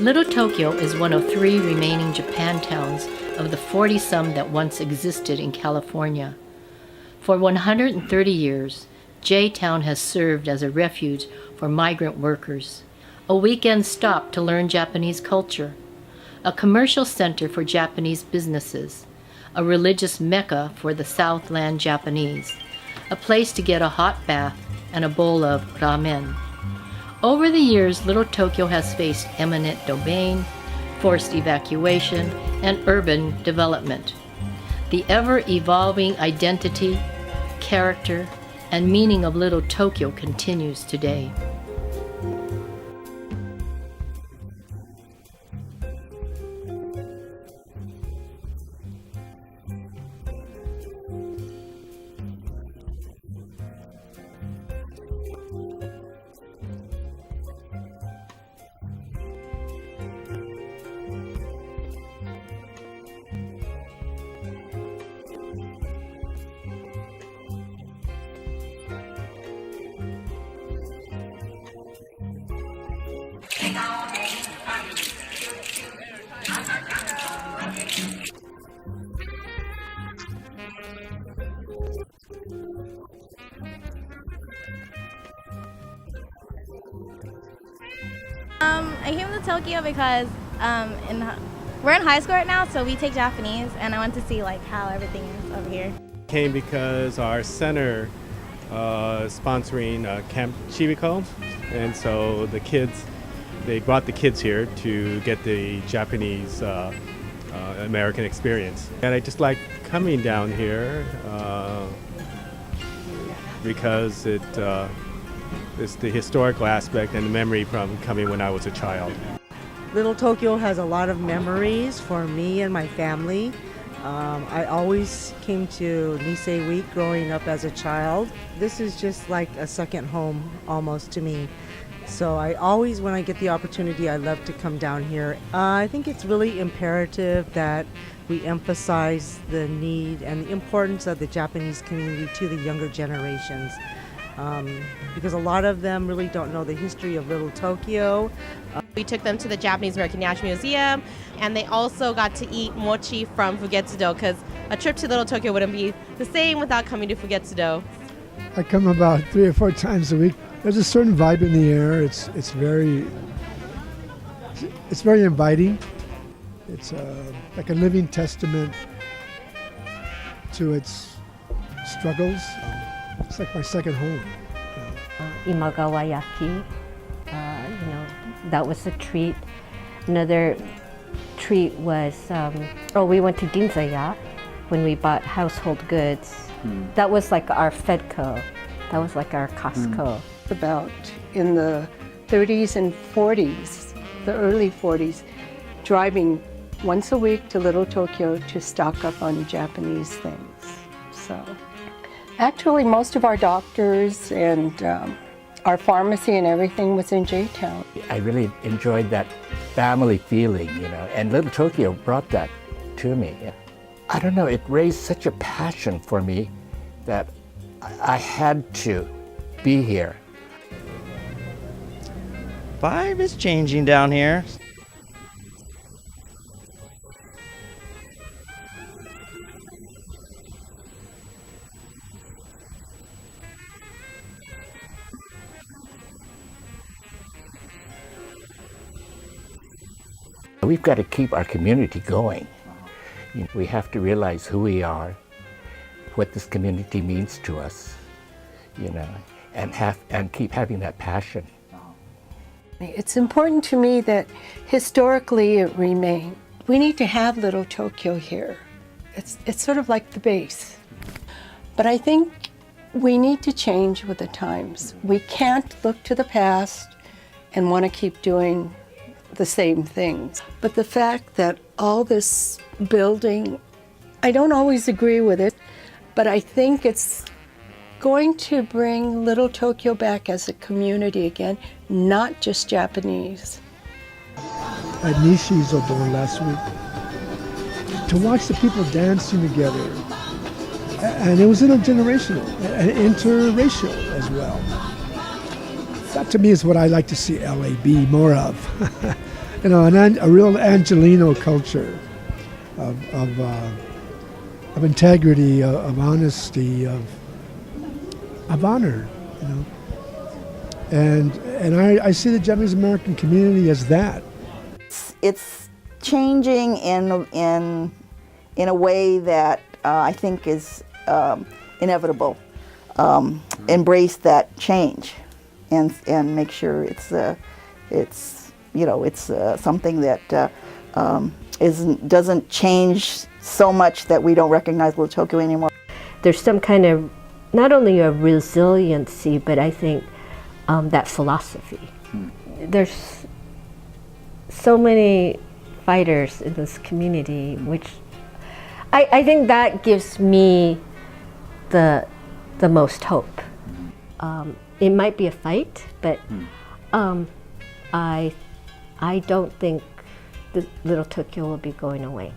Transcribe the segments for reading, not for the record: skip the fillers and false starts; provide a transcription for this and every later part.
Little Tokyo is one of 3 remaining Japantowns of the 40-some that once existed in California. For 130 years, J-Town has served as a refuge for migrant workers, a weekend stop to learn Japanese culture, a commercial center for Japanese businesses, a religious mecca for the Southland Japanese, a place to get a hot bath and a bowl of ramen. Over the years, Little Tokyo has faced eminent domain, forced evacuation, and urban development. The ever-evolving identity, character, and meaning of Little Tokyo continues today. I came to Tokyo because we're in high school right now, so we take Japanese, and I want to see like how everything is over here. Came because our center is sponsoring Camp Chibiko, and so they brought the kids here to get the Japanese American experience. And I just like coming down here because it's the historical aspect and the memory from coming when I was a child. Little Tokyo has a lot of memories for me and my family. I always came to Nisei Week growing up as a child. This is just like a second home almost to me. So I always, when I get the opportunity, I love to come down here. I think it's really imperative that we emphasize the need and the importance of the Japanese community to the younger generations. Because a lot of them really don't know the history of Little Tokyo. We took them to the Japanese American National Museum, and they also got to eat mochi from Fugetsudo, because a trip to Little Tokyo wouldn't be the same without coming to Fugetsudo. I come about 3 or 4 times a week. There's a certain vibe in the air. It's very inviting. It's like a living testament to its struggles. It's like my second home. Imagawa Yaki, that was a treat. Another treat was, we went to Ginza-ya when we bought household goods. That was like our Fedco. That was like our Costco. About in the 30s and 40s, the early 40s, driving once a week to Little Tokyo to stock up on Japanese things. So actually most of our doctors and our pharmacy and everything was in J-Town. I really enjoyed that family feeling, and Little Tokyo brought that to me. I don't know, it raised such a passion for me that I had to be here. Vibe is changing down here. We've got to keep our community going. We have to realize who we are, what this community means to us, and keep having that passion. It's important to me that historically it remained. We need to have Little Tokyo here. It's sort of like the base. But I think we need to change with the times. We can't look to the past and want to keep doing the same things. But the fact that all this building, I don't always agree with it, but I think it's going to bring Little Tokyo back as a community again, not just Japanese. At Nishi's Odon last week, to watch the people dancing together, and it was intergenerational and interracial as well. That to me is what I like to see LA be more of. you know, a real Angelino culture of integrity, of honesty, of honor, you know. And I see the Japanese American community as that. It's changing in a way that I think is inevitable. Embrace that change, and make sure it's something that doesn't change so much that we don't recognize Little Tokyo anymore. There's some kind of not only a resiliency, but I think that philosophy. There's so many fighters in this community, which I think that gives me the most hope. It might be a fight, but I don't think the Little Tokyo will be going away.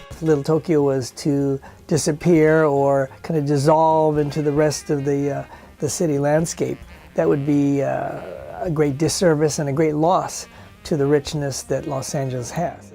If Little Tokyo was to disappear or kind of dissolve into the rest of the city landscape, that would be a great disservice and a great loss to the richness that Los Angeles has.